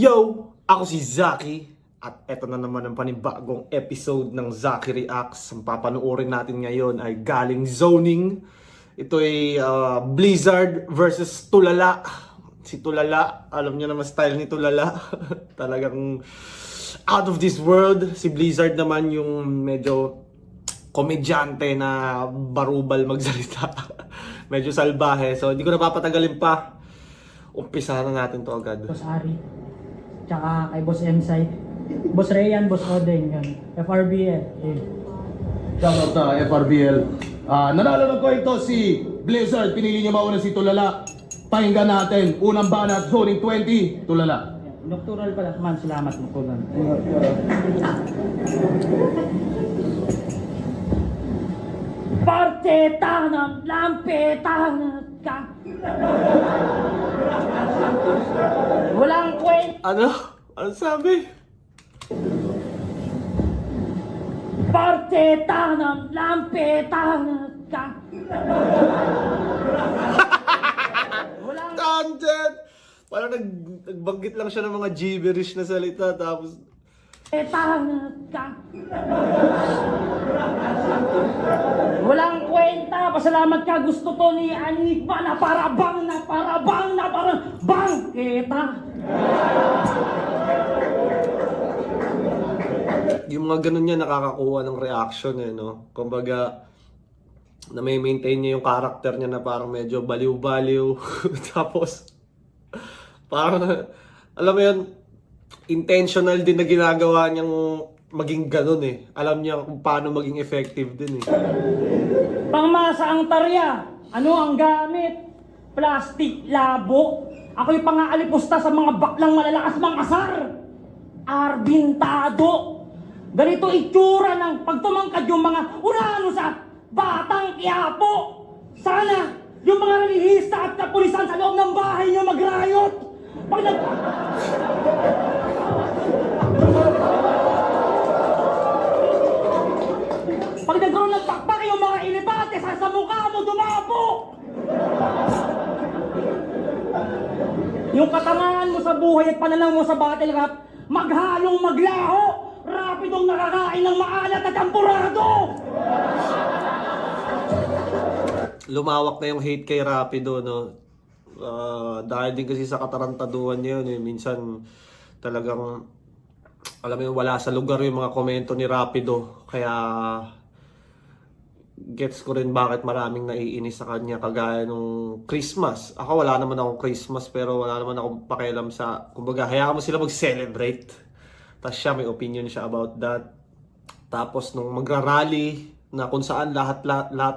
Yo! Ako si Zaki at eto na naman ang panibagong episode ng Zaki Reacts. Ang papanoorin natin ngayon ay galing Zoning. Ito ay Blizzard versus Tulala. Si Tulala, alam niyo naman style ni Tulala. Talagang out of this world. Si Blizzard naman yung medyo komedyante na barubal magsalita. Medyo salbahe. So hindi ko na papatagalin pa. Umpisahan na natin to agad. Boss Ari, tsaka kay Boss Emsay, Boss Rayan, Boss Odeng, yun. FRBL. Shoutout sa FRBL. Nanalo ng ko ito si Blizzard. Pinili niya mauna si Tulala. Pakinggan natin. Unang banat, Zoning 20, Tulala. Nocturnal pala, man, salamat mo po lang. Parteta ng lampeta ka. Walang kwenta. Ano? Ano sabi? Parteta ng lampeta ka. Walang Tangent! Parang nagbanggit lang siya ng mga gibberish na salita tapos kwenta ka. Walang kwenta. Pasalamat ka. Gusto to ni Anigma na parabang bangketa. yung mga ganun niya nakakakuha ng reaction no? Kumbaga na may maintain niya yung character niya na parang medyo baliw-baliw tapos parang alam mo yun intentional din na ginagawa niyang maging ganun alam niya kung paano maging effective din Pangmasa ang tarya. Ano ang gamit? Plastic labo. Ako'y pangaalipusta sa mga baklang malalakas mang asar. Arbintado. Ganito itsura ng pagtumangkad yung mga urano sa Batang Quiapo. Sana yung mga relihista at kapulisan sa loob ng bahay nyo mag-riot. Pag nagkaroon ng pakpak yung mga ilibate sa mukha mo dumapo. Yung katangahan mo sa buhay at pananaw mo sa battle rap, maghalong maglaho, rapidong nakakain ng maalat at ampurado. lumawak na yung hate kay Rapido no dahil din kasi sa katarantaduhan niya yun minsan talagang alam mo yun, wala sa lugar yung mga komento ni Rapido kaya gets ko rin bakit maraming naiinis sa kanya kagaya nung Christmas. Ako wala naman akong Christmas pero wala naman akong pakialam sa kumbaga hayaan mo sila mag-celebrate. Tapos siya may opinion siya about that. Tapos nung magra-rally na kung saan lahat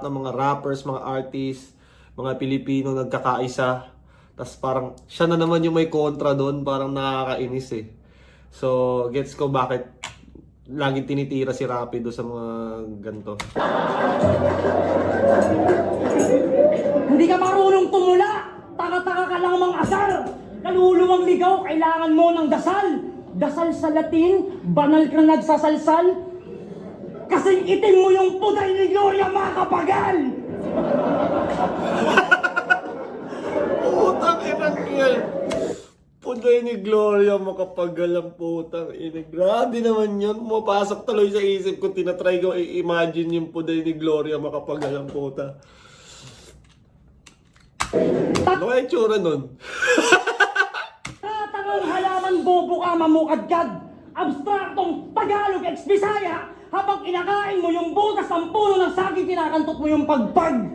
ng mga rappers, mga artists, mga Pilipino nagkakaisa. Tapos parang siya na naman yung may kontra doon, parang nakakainis So gets ko bakit laging tinitira si Rapido sa mga ganito. Hindi ka marunong tumula, taka-taka ka lang mang-asar. Kaluluwang ligaw, kailangan mo ng dasal. Dasal sa Latin, banal kang nagsasalsal. Kasing itim mo yung puday ni Gloria Macapagal! Putang inang yan! Puday ni Gloria Macapagal ang putang ina. Grabe naman yun. Pumapasok tuloy sa isip ko. Tinatry ko i-imagine yung puday ni Gloria Macapagal ang puta. Ano kaya yung tsura nun? Tatangang halaman bobo ka mamukadkad. Abstraktong Tagalog ex-Bisaya. Habang kinakain mo yung butas ng puno ng saging, kinakantot mo yung pagpag.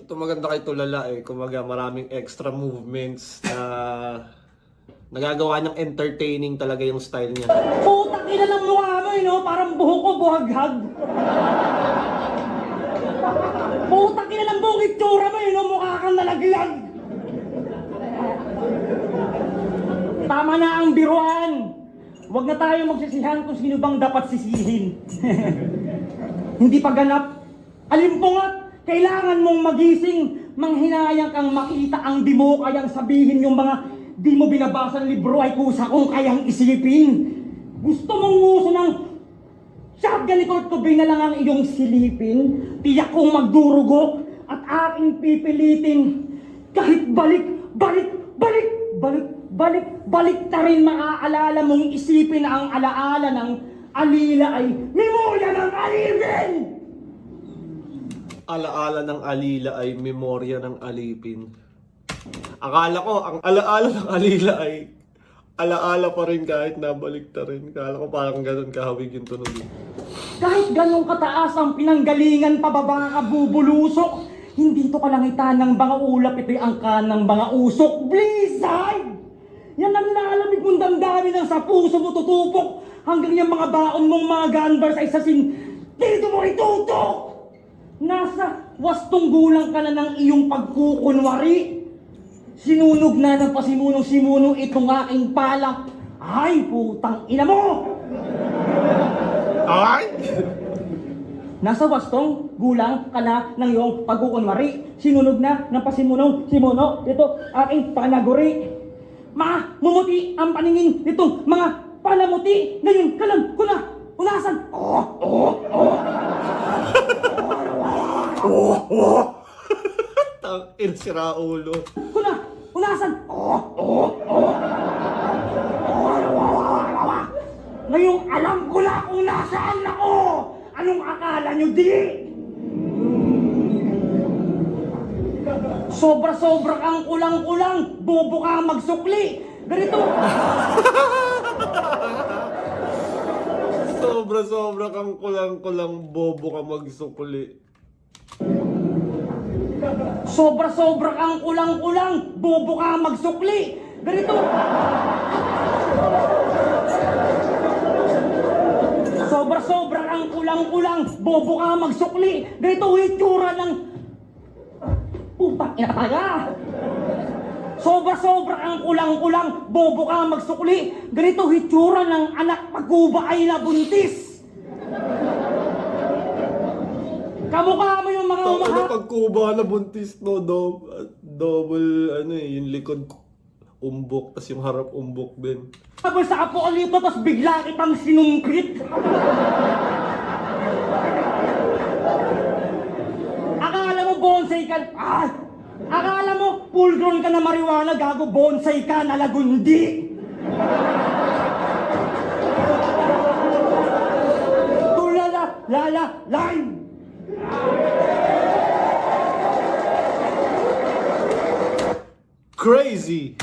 Ito maganda kay Tulala Kumaga maraming extra movements na nagagawa niyang entertaining talaga yung style niya. Putang ina ng mukha mo no? Parang buhok ko buhaghag. Putang ina ng buong itsura mo no? Mukha kang nalaglag. Tama na ang biruan. Huwag na tayo magsisihan kung sino bang dapat sisihin. Hindi pa ganap. Alimpungat, kailangan mong magising. Manghinayang kang makita ang di mo kayang sabihin yung mga di mo binabasa ng libro ay kusa kung kayang isipin. Gusto mong nguso ng Shotgun ni Kurt Cobain na lang ang iyong silipin. Tiyak kong magdurugo at aking pipilitin. Kahit balik na rin maaalala mong isipin na ang alaala ng alila ay memorya ng alipin! Alaala ng alila ay memorya ng alipin. Akala ko, ang alaala ng alila ay alaala pa rin kahit nabalik na rin. Akala ko parang ganun kahawig yung tunog. Kahit ganong kataas ang pinanggalingan pababa ka bubulusok, hindi to kalangitan ng mga ulap, ito'y angkan ng mga usok. Blizzard! Yan ang lalamig mong damdamin ng sa puso mo tutupok hanggang yung mga baon mong mga gunbars ay sasin dito mo itutok! Nasa wastong gulang ka na ng iyong pagkukunwari. Sinunog na ng pasimunong-simuno itong aking pala. Ay, putang ina mo! Ay! Nasa wastong gulang ka na ng iyong pagkukunwari. Sinunog na ng pasimunong-simuno ito aking panaguri. Mumuti ang paningin nitong mga panamuti. Ngayon, kalam ko na, unasan. Tangin si Raulo. Kuna, unasan. Ngayong alam ko na kung nasaan ako. Anong akala nyo di? Sobra-sobra kang kulang-kulang, bobo ka magsukli. Ganito. Sobra-sobra kang kulang-kulang bobo ka magsukli. Sobra-sobra kang kulang-kulang, bobo ka magsukli. Ganito. Sobra-sobra kang kulang-kulang, bobo ka magsukli. Ganito itsura ng putang ina talaga. Sobra-sobra kang kulang-kulang, bobo ka magsukli. Ganito hitsura ng anak pagkuba ay nabuntis. Kamukha mo yung mga Ano pagkuba na buntis, no? Double, ano eh, yung likod umbok, tas yung harap umbok din. Tapos sa apokalipto, tapos bigla kitang sinungkit. Akala mo bonsai ka, akala mo full grown ka na marijuana, gago bonsai ka na lagundi. Tulala, lala, line. Crazy!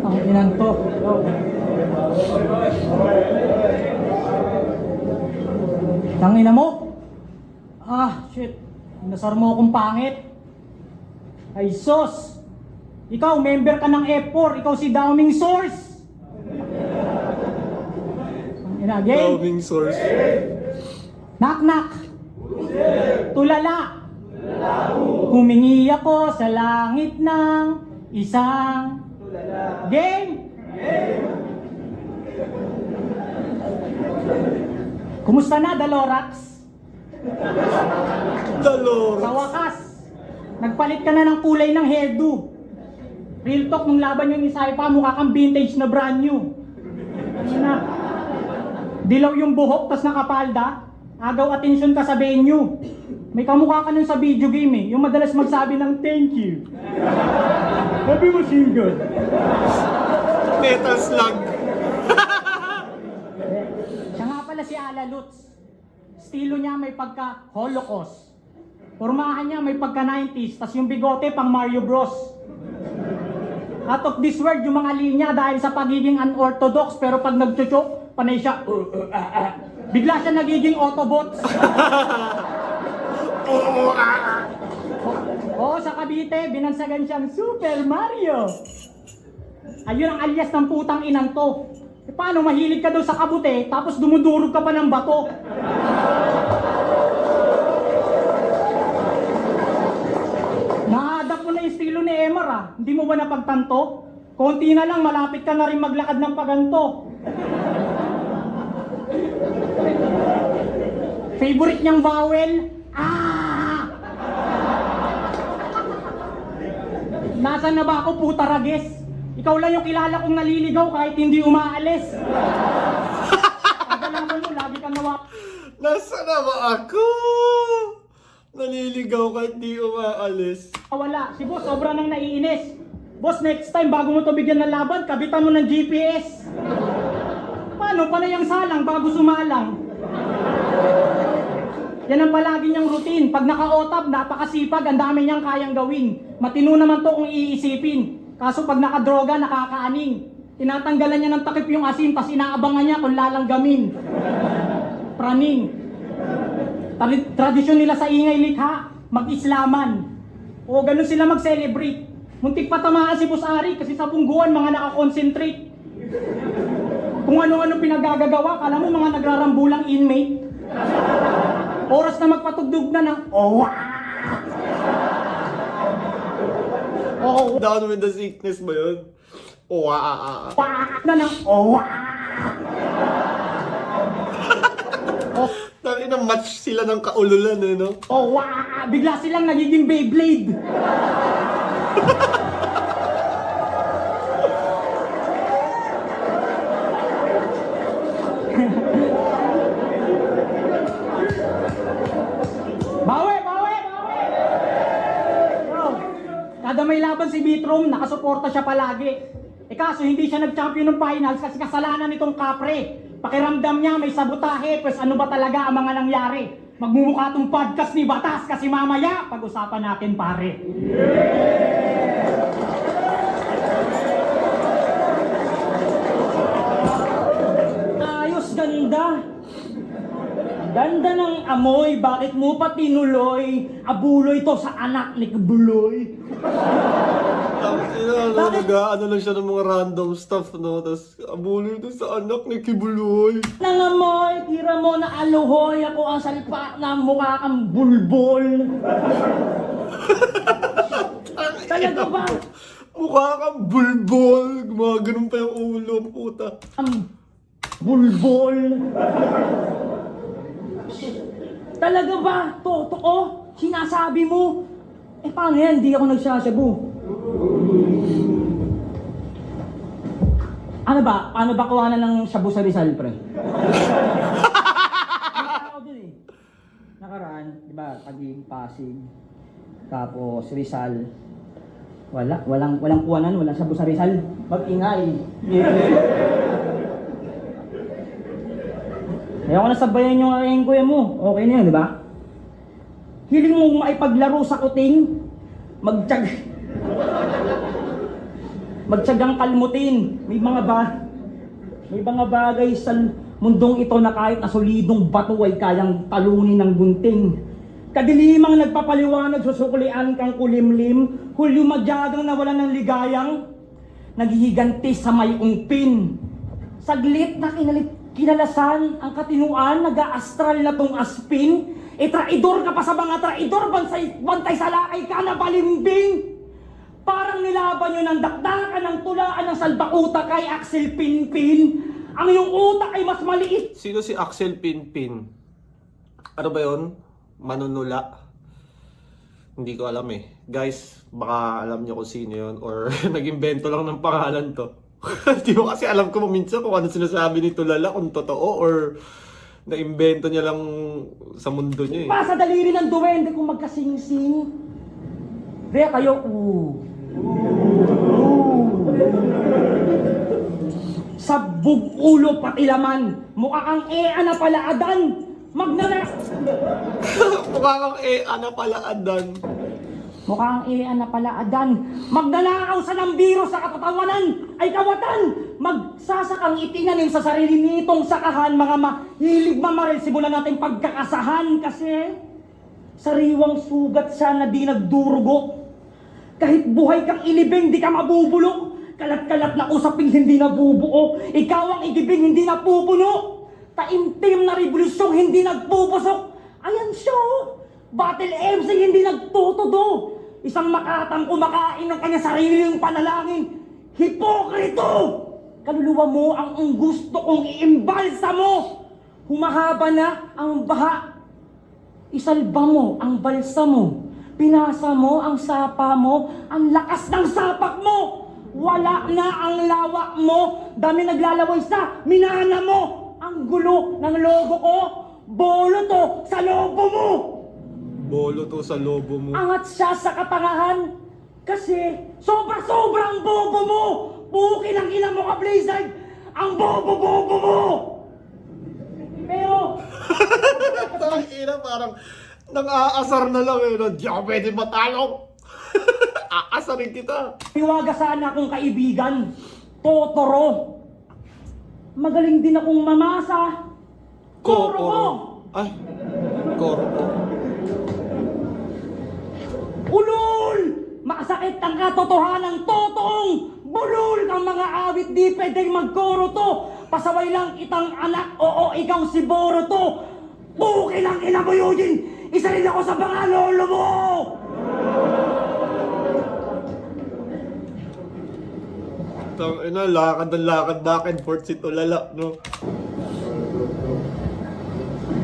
Ang inang to. Tangina mo? Shit. Nasar mo akong pangit. Ay sos. Ikaw, member ka ng F4. Ikaw si Downing Source. Tangina, game. Daming source. Knock-knock. Tulala. Humingi ako sa langit ng isang game. Kumusta na, Dalorax? Dalor. Sa wakas, nagpalit ka na ng kulay ng hairdo. Real talk, nung laban yung ni Saipa, mukha kang vintage na brand new. Ano na? Dilaw yung buhok, tas nakapalda. Agaw atensyon ka sa venue. May kamukha ka nun sa video game eh. Yung madalas magsabi ng thank you. Happy machine gun. Metal slug. Siya nga pala si Ala Lutz. Estilo niya may pagka-Holocaust. Pormahan niya may pagka-90s. Tas yung bigote pang Mario Bros. Out of this world yung mga linya dahil sa pagiging unorthodox. Pero pag nagchuchok, panay siya. Bigla siya nagiging Autobots. Oo, sa Cavite, binansagan siyang Super Mario. Ayun ang alias ng putang inang to. E paano, mahilig ka daw sa kabute, tapos dumudurog ka pa ng bato. Naadap mo na yung estilo ni Emar Hindi mo ba napagtanto? Konti na lang, malapit ka na rin maglakad ng paganto. Favorite niyang vowel? Nasaan na ba ako, puta rages? Ikaw lang yung kilala kong naliligaw kahit hindi umaalis. Pagkalaman mo, lagi kang nawa. Nasaan na ba ako? Naliligaw kahit di umaalis. Wala. Si boss, sobra nang naiinis. Boss, next time, bago mo to bigyan ng laban, kabitan mo ng GPS. Paano? Panay ang salang bago sumalang. Yan ang palagi niyang routine. Pag naka-otab, napakasipag, ang dami niyang kayang gawin. Matino naman to kung iisipin. Kaso pag nakadroga, nakakaaning. Tinatanggalan niya ng takip yung asin, tas inaabangan niya kung lalanggamin. Praning. Tradisyon nila sa ingay likha, mag-islaman. O ganun sila mag-celebrate. Muntik pa tamaan si Boss Ari kasi sa pungguan mga nakakonsentrate. Kung ano-ano pinagagagawa, kala mo mga nagrarambulang inmate. Oras na magpatugtog na ng oh, oh, Down with the sickness ba yun? Oh, na ng oh, Tangin na match sila ng kaululan eh, no? oh, bigla silang nagiging Beyblade. Bawi! Bro, kada may laban si Bitrom, nakasuporta siya palagi. Kaso hindi siya nag-champion ng finals kasi kasalanan nitong Kapre. Pakiramdam niya may sabotahe, pues ano ba talaga ang mga nangyari? Magmumukha tong podcast ni Batas kasi mamaya pag-usapan natin pare. Ayos, ganda. Ganda ng amoy, bakit mo pa tinuloy? Abuloy to sa anak ni Kabuloy. Ano lang siya ng mga random stuff, no? Tapos, abuloy doon sa anak ni Kibuloy. Nang amoy, tira mo na aluhoy, ako ang salpa na mukha kang bulbol. Talaga ba? Mukha kang bulbol. Gumaganon pa yung ulo, puta. Ang bulbol. Talaga ba? Totoo? Sinasabi mo? Paano yan? Hindi ako nagsasabu. Ano ba? Paano ba kuhanan ng shabu sa Rizal, pre? Ako dun eh. Nakaraan, di ba? Taguig, Pasig. Tapos Rizal. Walang kuhanan, walang shabu sa Rizal. Mag-ingay. Ayaw ko na sabayan yung aking kuya mo. Okay na yun, di ba? Hiling mo maipaglaro sa kuting, magtyagang kalmutin. May mga bagay sa mundong ito na kahit na solidong bato ay kayang talunin ng gunting. Kadilimang nagpapaliwanag, susuklian kang kulimlim, hulyo madyagang nawalan ng ligayang, naghihiganti sa may ungpin. Saglit na kinalasan ang katinuan, nag-aastral na tong aspin. Traidor ka pa sa mga traidor, bantay sa lakay ka na balimbing. Parang nilaban nyo ng dakdakan ng tulaan ng salbakuta kay Axel Pinpin. Ang iyong utak ay mas maliit. Sino si Axel Pinpin? Ano ba yun? Manunula? Hindi ko alam eh. Guys, baka alam nyo kung sino yun or nag-imbento lang ng pangalan to. Hindi ko kasi alam ko minsan kung ano sinasabi ni Tulala, kung totoo or na-imbento niya lang sa mundo niya eh. Pasa daliri ng duwende kung magkasingsing. Kaya kayo, sabog ulo pati laman. Mukha kang na palaadan. Mukha kang na pala adan. Mukhang na palaadan. Magnanakaw sa nambiro sa katatawanan ay kawatan. Magsasakang itinanim sa sarili nitong sakahan. Mga mahilig mamaril, simulan natin pagkakasahan. Kasi sariwang sugat siya na di nagdurugo. Kahit buhay kang ilibing, di ka mabubulok. Kalat-kalat na usaping hindi nabubuo. Ikaw ang igibing, hindi napupuno. Taimtim na revolusyong hindi nagpupusok. Ayan siya, Battle MC hindi nagtutudo. Isang makatang kumakain ng kanya sariling panalangin. Hipokrito! Kaluluwa mo ang gusto kong iimbalsa mo. Humahaba na ang baha. Isalba mo ang balsa mo. Pinasa mo ang sapa mo. Ang lakas ng sapak mo. Wala na ang lawak mo. Dami naglalaway sa minana mo. Ang gulo ng logo ko. Bolo to sa logo mo. Bolo to sa lobo mo. Angat siya sa katangahan. Kasi sobra-sobrang bobo mo. Pukin ang ina mo ka, Blizzard. Ang bobo-bobo mo. Pero, Tangina, parang nang-aasar na lang eh. Di ako pwede matalo. Aasarin kita. iwaga sana akong kaibigan. Totoro. Magaling din akong mamasa. Koro ko. Ay, koro ko. Ulol! Makasakit ang katotohanan, totoong bulol kang mga awit, di pwedeng magkoro to. Pasaway lang itang anak, oo, ikaw si Boruto. Pukin ang ina mo, Eugene! Isa rin ako sa mga lolo mo! Tangina, lakad ng lakad back and forth si Tulala, no?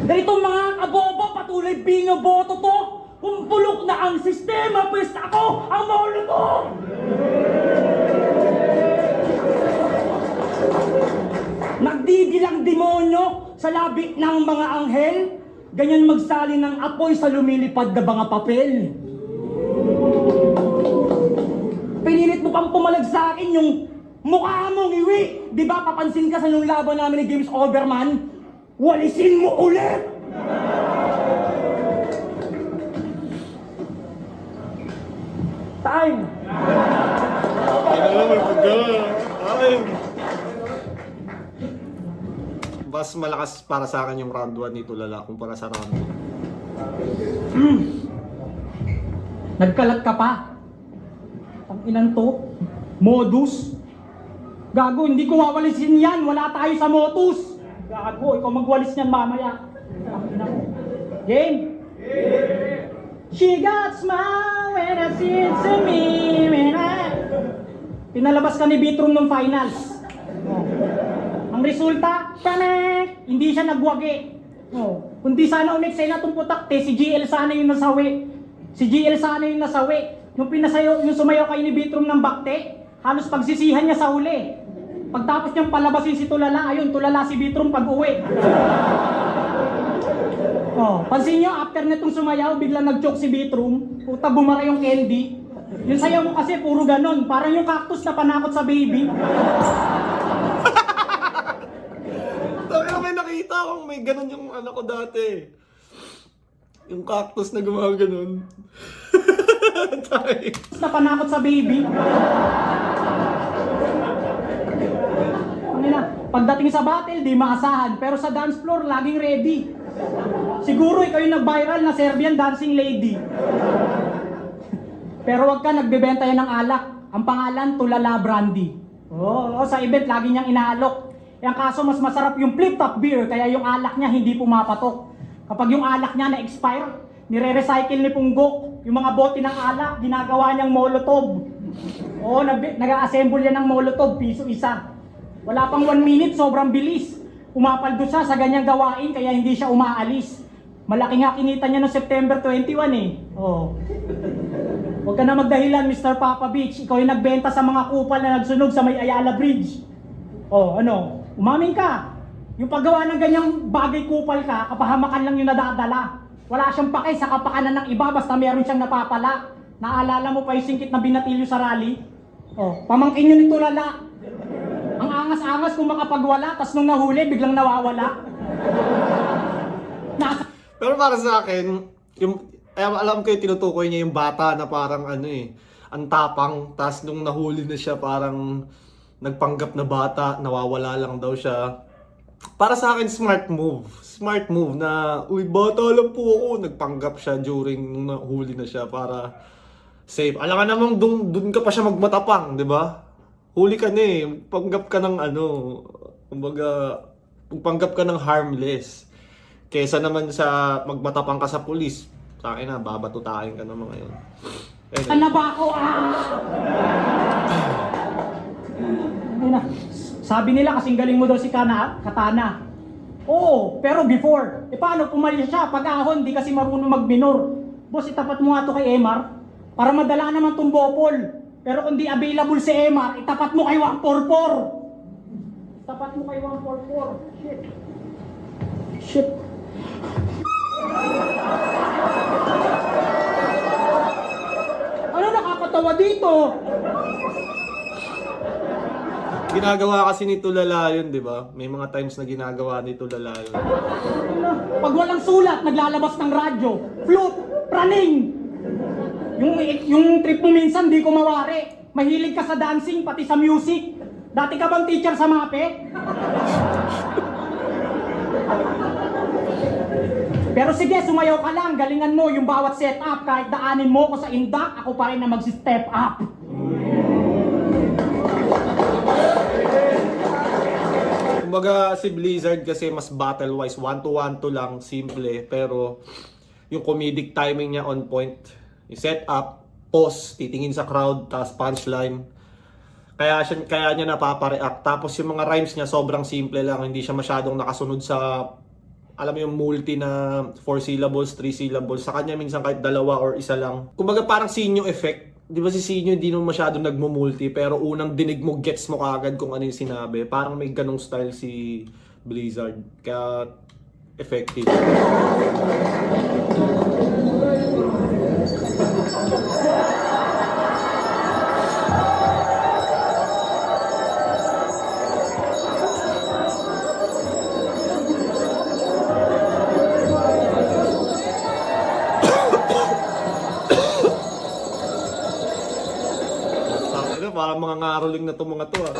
Ganitong mga kabobo, patuloy binoboto to. Kung bulok na ang sistema, pues ako ang mauluto! Nagdidilang demonyo sa labi ng mga anghel, ganyan magsali ng apoy sa lumilipad na mga papel. Pinilit mo pang pumalag sa akin yung mukha mong iwi. Di ba papansin ka sa nung laban namin ni James Overman? Walisin mo ulit! Time! Mas malakas para sa akin yung round 1 ni Tulala kumpara sa round 2. Nagkalat ka pa. Ang inan to. Modus. Gago, hindi ko wawalisin yan. Wala tayo sa modus. Gago, ikaw magwalis niyan mamaya. Ang ina mo. Game? She got smile when I see it to me. Pinalabas ka ni Bitrum nung finals. Ang resulta, pamek! Hindi siya nagwagi. Kundi sana umiksay na itong putakte, si GL sana yung nasawi. Si GL sana yung nasawi. Yung pinasayo, yung sumayaw kay ni Bitrum ng bakte, halos pagsisihan niya sa huli. Pagtapos niyang palabasin si Tulala, ayun, Tulala si Bitrum pag-uwi. Pansin niyo, after nitong sumayaw, biglang nag-choke si Bitrum. Puta, bumara yung candy. Yung sayaw mo kasi, puro ganon. Parang yung cactus na panakot sa baby. Tangina, may nakita akong may ganun yung anak ko dati. Yung cactus na gumaganon. Na panakot sa baby. Pagdating sa battle, di maasahan. Pero sa dance floor, laging ready. Siguro ikaw yung nag-viral na Serbian dancing lady. Pero wag ka nagbebenta yan ng alak. Ang pangalan, Tulala Brandy. Sa event, lagi niyang inaalok. Ang kaso, mas masarap yung flip-top beer, kaya yung alak niya hindi pumapatok. Kapag yung alak niya na-expire, nire-recycle ni Punggok. Yung mga bote ng alak, ginagawa niyang molotov. Nag-assemble yan ng molotov, piso isa. Wala pang 1 minute, sobrang bilis. Umapaldo siya sa ganyang gawain, kaya hindi siya umaalis. Malaki nga kinita niya noong September 21 eh. Huwag ka na magdahilan, Mr. Papa Beach. Ikaw yung nagbenta sa mga kupal na nagsunog sa may Ayala Bridge. Umamin ka. Yung paggawa ng ganyang bagay kupal ka, kapahamakan lang yung nadadala. Wala siyang pake sa kapakanan ng iba, basta meron siyang napapala. Naalala mo pa yung singkit na binatilyo sa rally? Pamangkin yun ni Tulala. Ang angas-angas kung makapagwala, tas nung nahuli, biglang nawawala. Pero para sa akin, alam ko yung tinutukoy niya yung bata na parang ang tapang, tas nung nahuli na siya parang nagpanggap na bata, nawawala lang daw siya. Para sa akin, smart move. Smart move na, uy, bata lang po ako. Nagpanggap siya during nung nahuli na siya para safe. Alam ka namang dun ka pa siya magmatapang, di ba? Huli ka na eh. Panggap ka ng kumbaga, panggap ka ng harmless. Kesa naman sa magmatapang ka sa pulis. Sa akin na, babatutahin ka naman ngayon. Ano ba ako? Sabi nila kasing galing mo daw si Katana. Oo, pero before. Paano pumalya siya? Pag-ahon, di kasi marunong mag-minor. Boss, itapat mo nga to kay Emar para madala naman tong bopol. Pero kung di available si Emar, itapat mo kay 144. Tapat mo kay 144. Shit. Shit. Ano nakakatawa dito? Ginagawa kasi ni Tulala yun, di ba? May mga times na ginagawa ni Tulala yun. Pag walang sulat, naglalabas ng radyo. Flute, praning. Yung trip mo minsan, di ko mawari. Mahilig ka sa dancing, pati sa music. Dati ka bang teacher sa MAPE? Pero sige, sumayaw ka lang. Galingan mo yung bawat setup. Kahit daanin mo ko sa indak, ako pa rin na mag-step up. Kumbaga si Blizzard kasi mas battle-wise, 1-to-1 lang, simple. Pero yung comedic timing niya on point. Yung setup, pause, titingin sa crowd, tapos punchline. Kaya niya napapareact. Tapos yung mga rhymes niya sobrang simple lang. Hindi siya masyadong nakasunod sa, alam mo yung multi na 4 syllables, 3 syllables. Sa kanya minsan kahit dalawa or isa lang. Kumbaga parang Sinyo effect. Di ba si Sinyo hindi naman masyadong nagmumulti, pero unang dinig mo, gets mo kaagad kung ano yung sinabi. Parang may ganong style si Blizzard. Kaya effective. Parang mga ngaroling na to mga to ah.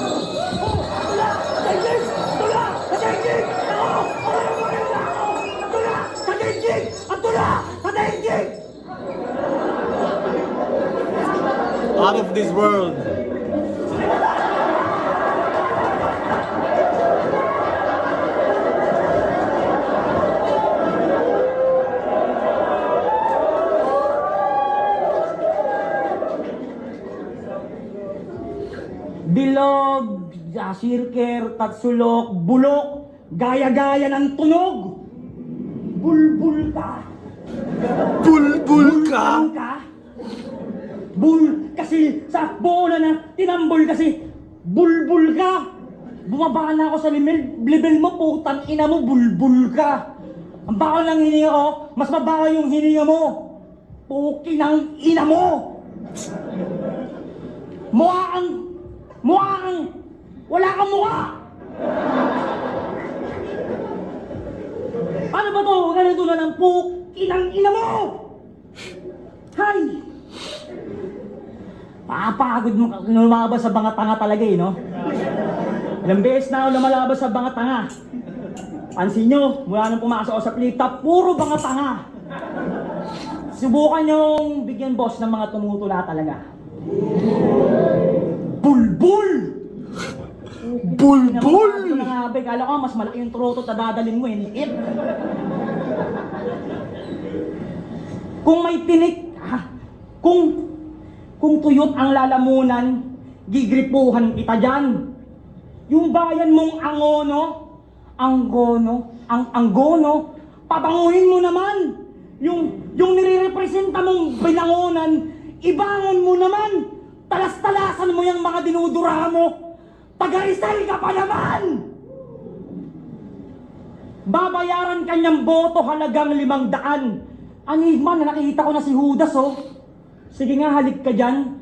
Out of this world. Bilog, sirker, tatsulok, bulok, gaya-gaya ng tunog. Bulbul ka. Bulbul ka! Bul kasi sa buo na tinambol kasi bulbul ka. Bumaba na ako sa level mo, putang ina mo, bulbul ka. Ang baho ng hininga ko, mas mabaho yung hininga mo. Puki ng ina mo. Mukhang wala kang mukha! Ano ba to? Ganito na ng inang ina mo! Hay! Papagod mo lumabas sa banga-tanga talaga eh, no? Ilang beses na ako lumalabas sa banga-tanga. Pansin nyo, mula nang pumasok ako sa plita, puro banga-tanga. Subukan nyong bigyan boss ng mga tumutula talaga. Bulbul! Bulbul! Kala ko mas malaki yung troto na dadalhin mo, liit. Kung may tinik, kung tuyot ang lalamunan, gigripuhan kita dyan. Yung bayan mong anggono, pabanguhin mo naman. Yung nire-representa mong binangonan, ibangon mo naman. Talas-talasan mo yung mga dinudura mo. Taga-Rizal ka pa naman! Babayaran kanyang boto halagang 500. Anigma na nakikita ko na si Judas, oh. Sige nga, halik ka dyan.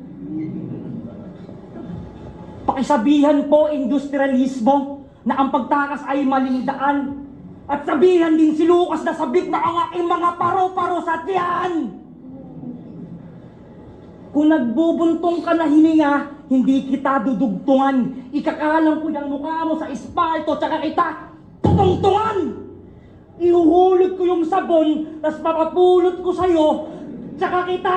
Pakisabihan po, industrialismo, na ang pagtakas ay maling daan. At sabihan din si Lucas na sabik na ang aking mga paro-paro sa tiyan. Kung nagbubuntong ka na hininga, hindi kita dudugtungan. Ikakalang ko yung mukha mo sa espalto, tsaka kita tutungtungan. Ihuhulog ko yung sabon, tas papapulot ko sa'yo, tsaka kita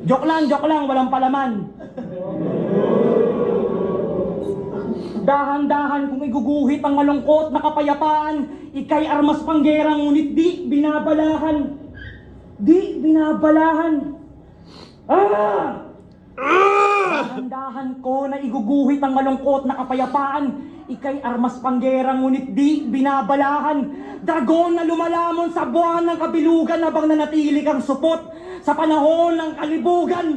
Joke lang, walang palaman. Dahan-dahan kung iguguhit ang malungkot na kapayapaan, ikay armas panggera ngunit di binabalahan. Dahan-dahan ko na iguguhit ang malungkot na kapayapaan, Ika'y armas panggera ngunit di binabalahan. Dragon na lumalamon sa buwan ng kabilugan habang nanatili kang supot sa panahon ng kalibugan.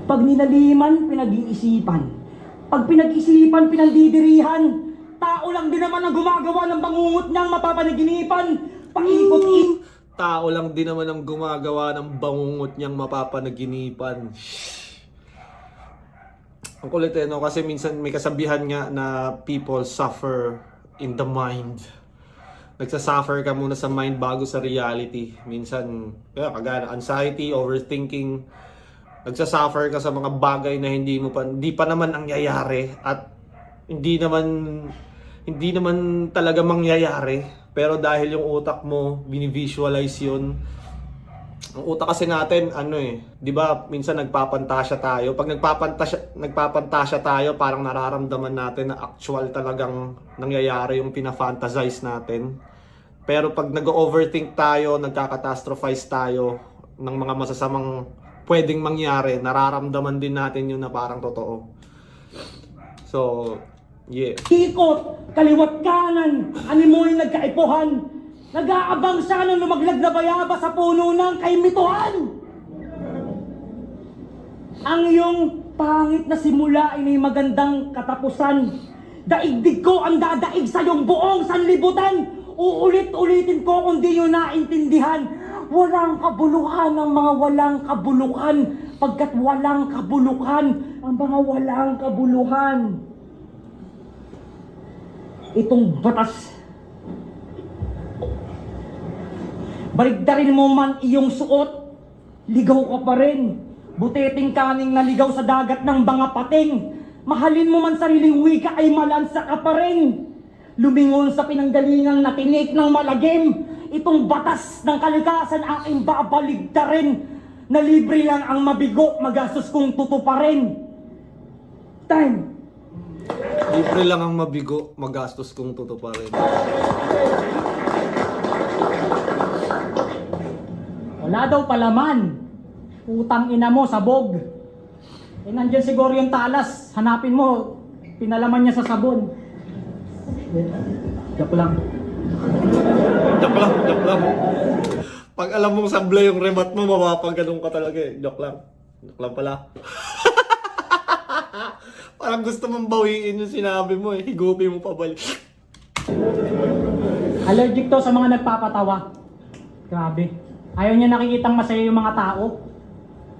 Pag ninaliman, pinag-iisipan. Pag pinag-isipan, pinandidirihan. Tao lang din naman ang gumagawa ng bangungot niyang mapapanaginipan. Paikot-ikot. Tao lang din naman ang gumagawa ng bangungot niyang mapapanaginipan. Ang kulit no? Kasi minsan may kasabihan nga na people suffer in the mind. Nagsasuffer ka muna sa mind bago sa reality. Minsan, kagaya ng anxiety, overthinking, nagsasuffer ka sa mga bagay na hindi pa naman nangyayari at hindi naman talaga mangyayari, pero dahil yung utak mo binivisualize yun. Ang utak kasi natin 'di ba, minsan nagpapantasya tayo. Pag nagpapantasya tayo, parang nararamdaman natin na actual talagang nangyayari yung pinafantasize natin. Pero pag nag-overthink tayo, nagka-catastrophize tayo ng mga masasamang pwedeng mangyari, nararamdaman din natin yun na parang totoo. So, yeah. Ikot, kaliwat kanan, animoy nagkaipuhan. Nag-aabang siya ng lumaglag na bayaba sa puno ng kaimituhan. Ang iyong pangit na simula ay may magandang katapusan. Daigdig ko ang dadaig sa iyong buong sanlibutan. Uulit-ulitin ko kung di nyo naintindihan. Walang kabuluhan ang mga walang kabuluhan, pagkat walang kabuluhan ang mga walang kabuluhan. Itong batas, baligtarin mo man iyong suot, ligaw ka pa rin. Buteting kaning naligaw sa dagat ng mga pating. Mahalin mo man sariling wika ay malansa ka pa rin. Lumingon sa pinanggalingang natinik ng malagim. Itong batas ng kalikasan aking babaligtarin. Na libre lang ang mabigo, magastos kong tutuparin. Time. Libre lang ang mabigo, magastos kung tutuparin. Wala daw palaman. Utang ina mo, sabog. Nandiyan siguro yung talas. Hanapin mo, pinalaman niya sa sabon. Joke lang. Joke lang. Pag alam mong sablay yung remat mo, mapapagganong ka talaga eh. Joke lang pala. Parang gusto mong bawiin yung sinabi mo eh. Higupi mo pabalik. Allergic to sa mga nagpapatawa. Grabe. Ayaw niya nakikitang masaya yung mga tao.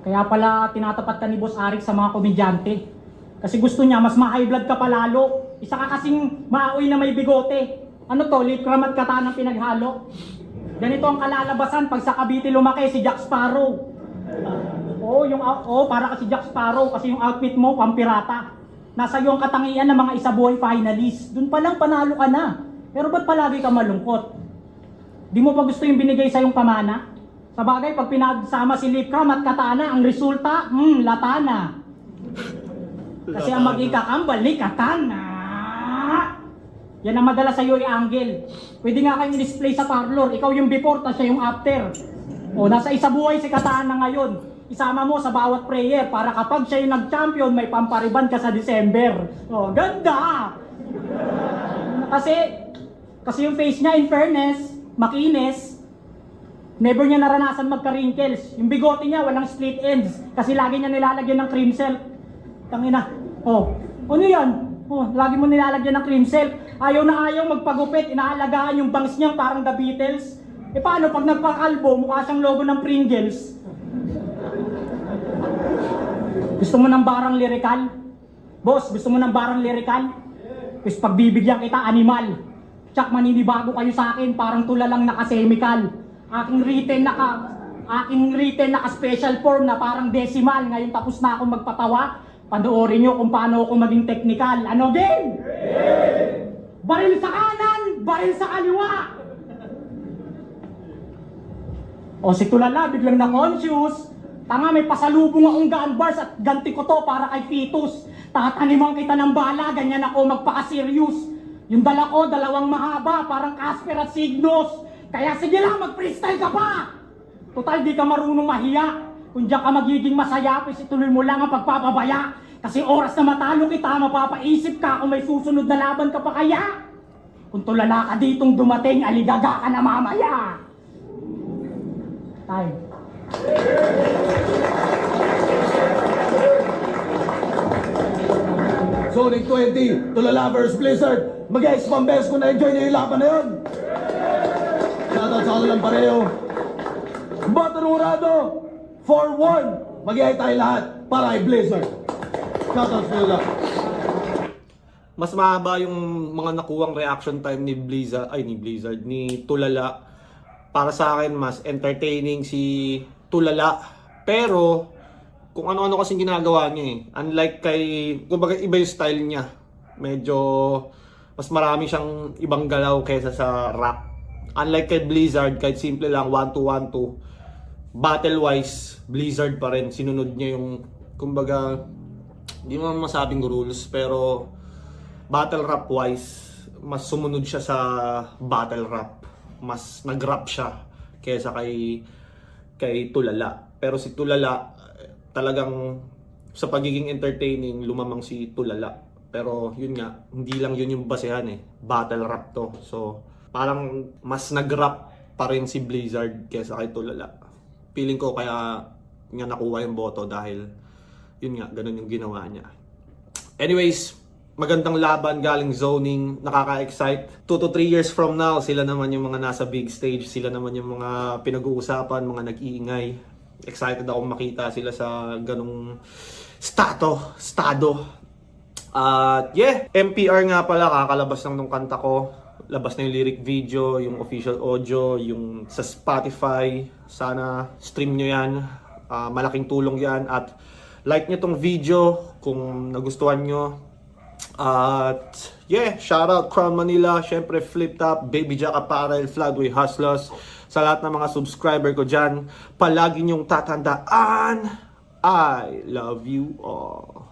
Kaya pala tinatapat ka ni Boss Arik sa mga komedyante. Kasi gusto niya, mas ma-high blood ka palalo. Isa ka kasing maaoy na may bigote. Ano to, lip cream at katanang pinaghalo. Ganito ang kalalabasan pag sa Cavite lumaki si Jack Sparrow. Para kasi Jack Sparrow kasi yung outfit mo pampirata. Nasa iyo ang katangian ng mga isabuhay finalist. Doon pa lang panalo ka na. Pero ba't palagi ka malungkot? Di mo pa gusto yung binigay sa yung pamana? Sa bagay, pag pinagsama si lip cream at katana, ang resulta, latana. Kasi ang mag-ikakambal ni katana. Yan ang madalas sa'yo i-angle. Pwede nga kayong i-display sa parlor. Ikaw yung before, tapos siya yung after. Nasa isabuhay si Katana ngayon. Isama mo sa bawat prayer para kapag siya yung nag-champion, may pampariban ka sa December. Ganda! Kasi yung face niya, in fairness, makinis, never niya naranasan magka-wrinkles. Yung bigote niya, walang split ends. Kasi lagi niya nilalagyan ng cream silk. Tangina. Ano yan? Lagi mo nilalagyan ng cream silk. Ayaw na ayaw magpagupit, inaalagaan yung bangs niya parang The Beatles. Paano pag nagpakalbo, mukha siyang logo ng Pringles? Gusto mo ng barang lirikal? Boss, gusto mo ng barang lirikal? Kasi pagbibigyan kita, animal. Tsak, maninibago kayo sa akin, parang tulalang naka-semical. Aking written naka-special form na parang decimal. Ngayon tapos na akong magpatawa. Panoorin nyo kung paano ako maging technical. Ano game? Baril sa kanan, baril sa kaliwa. Si Tulala, biglang na-conscious. Tanga, may pasalubong akong gun bars at ganti ko to para kay Fetus. Tataniman kita ng bala, ganyan ako magpaka-serious. Yung dala ko, dalawang mahaba, parang Casper at Signos. Kaya sige lang, mag-freestyle ka pa. Total, di ka marunong mahiya. Kung diyan ka magiging masayapis, ituloy mo lang ang pagpapabaya. Kasi oras na matalo kita, mapapaisip ka kung may susunod na laban ka pa kaya. Kung tulala ka ditong dumating, aligaga ka na mamaya. Tay. Zoning 20, Tulala vs Blizzard. Mag-expand best kung na-enjoy niyo yung laban na yun. Shoutout sa kanilang pareho. Batanurado, 4-1. Mag-iay tayo lahat para kay Blizzard. Shoutout sa Tulala. Mas mahaba yung mga nakuwang reaction time ni ni Tulala. Para sa akin, mas entertaining si Tulala. Pero, kung ano-ano kasing ginagawa niya eh. Unlike kay, kumbaga iba yung style niya. Medyo, mas marami siyang ibang galaw kaysa sa rap. Unlike kay Blizzard, kahit simple lang, 1-2-1-2. Battle-wise, Blizzard pa rin. Sinunod niya yung, kumbaga, hindi mo masabing rules, pero battle rap wise, mas sumunod siya sa battle rap. Mas nag-rap siya kaysa kay Tulala. Pero si Tulala, talagang sa pagiging entertaining, lumamang si Tulala. Pero yun nga, hindi lang yun yung basehan eh. Battle rap to. So, parang mas nag-rap pa rin si Blizzard kaysa kay Tulala. Feeling ko kaya nga nakuha yung boto dahil yun nga, ganun yung ginawa niya. Anyways, magandang laban galing zoning, nakaka-excite. 2 to 3 years from now, sila naman yung mga nasa big stage, sila naman yung mga pinag-uusapan, mga nag-iingay. Excited ako makita sila sa ganung estado. At yeah, MPR nga pala, kakalabas lang nung kanta ko. Labas na yung lyric video, yung official audio, yung sa Spotify. Sana stream nyo yan. Malaking tulong yan. At like nyo tong video kung nagustuhan nyo. At yeah, shoutout Crown Manila, syempre Flip Top, Baby Jack Apparel, Floodway Hustlers. Sa lahat ng mga subscriber ko dyan, palagi nyong tatandaan, I love you all.